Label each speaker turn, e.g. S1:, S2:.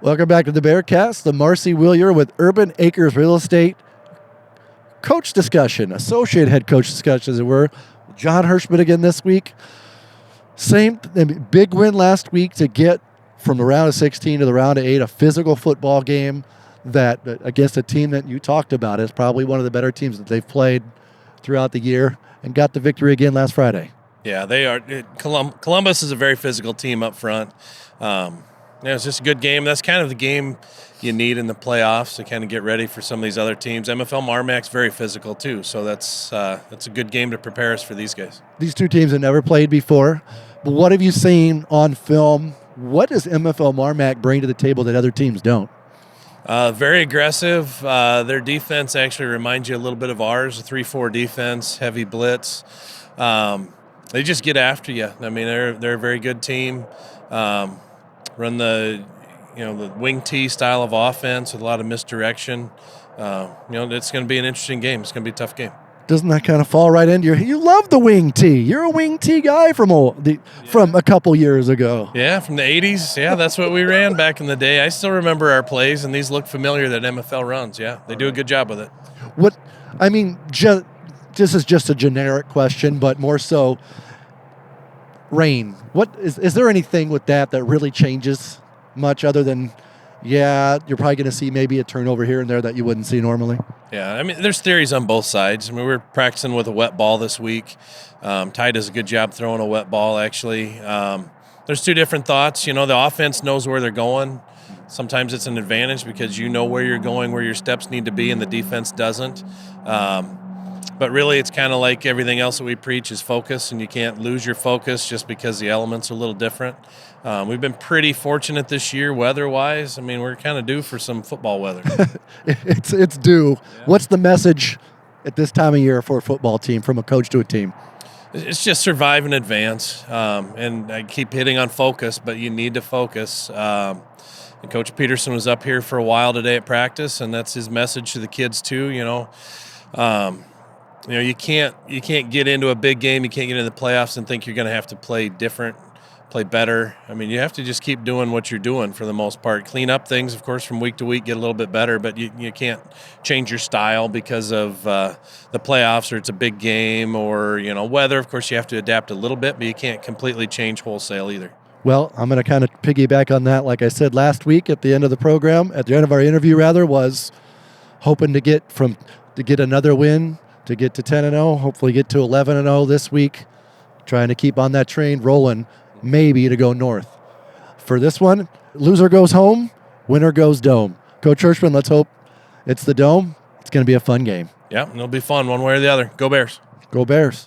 S1: Welcome back to the Bearcast. The Marcy Willier with Urban Acres Real Estate coach discussion, associate head coach discussion, as it were. John Hierseman again this week. Same big win last week to get from the round of 16 to the round of 8, a physical football game that against a team that you talked about is probably one of the better teams that they've played throughout the year, and got the victory again last Friday.
S2: Yeah, they are. Columbus is a very physical team up front. It's just a good game. That's kind of the game you need in the playoffs to kind of get ready for some of these other teams. MFL MarMac's very physical too, so that's a good game to prepare us for these guys.
S1: These two teams have never played before, but what have you seen on film? What does MFL MarMac bring to the table that other teams don't?
S2: Very aggressive. Their defense actually reminds you a little bit of ours, a 3-4 defense, heavy blitz. They just get after you. I mean, they're a very good team. Run the wing T style of offense with a lot of misdirection. It's going to be an interesting game. It's going to be a tough game.
S1: Doesn't that kind of fall right into you love the wing T. You're a wing T guy from a couple years ago.
S2: Yeah, from the 80s. Yeah, that's what we ran back in the day. I still remember our plays, and these look familiar that MFL runs. Yeah, they do a good job with it. This is just a generic question, but more so, rain. What is there anything with that really changes much other than, you're probably going to see maybe a turnover here and there that you wouldn't see normally? Yeah, I mean, there's theories on both sides. I mean, we're practicing with a wet ball this week. Ty does a good job throwing a wet ball, actually. There's two different thoughts. The offense knows where they're going. Sometimes it's an advantage because you know where you're going, where your steps need to be, and the defense doesn't. But really, it's kind of like everything else that we preach is focus, and you can't lose your focus just because the elements are a little different. We've been pretty fortunate this year weather-wise. I mean, we're kind of due for some football weather.
S1: It's due. Yeah. What's the message at this time of year for a football team from a coach to a team?
S2: It's just survive and advance. And I keep hitting on focus, but you need to focus. And Coach Peterson was up here for a while today at practice, and that's his message to the kids too. You can't get into a big game. You can't get into the playoffs and think you're going to have to play different, play better. I mean, you have to just keep doing what you're doing for the most part. Clean up things, of course, from week to week, get a little bit better, but you can't change your style because of the playoffs or it's a big game or, weather. Of course, you have to adapt a little bit, but you can't completely change wholesale either.
S1: Well, I'm going to kind of piggyback on that. Like I said last week at the end of our interview, was hoping to get another win, to get to 10-0, hopefully get to 11-0 this week, trying to keep on that train rolling, maybe to go north. For this one, loser goes home, winner goes dome. Coach Hierseman, let's hope it's the dome. It's going to be a fun game.
S2: Yeah, it'll be fun one way or the other. Go Bears.
S1: Go Bears.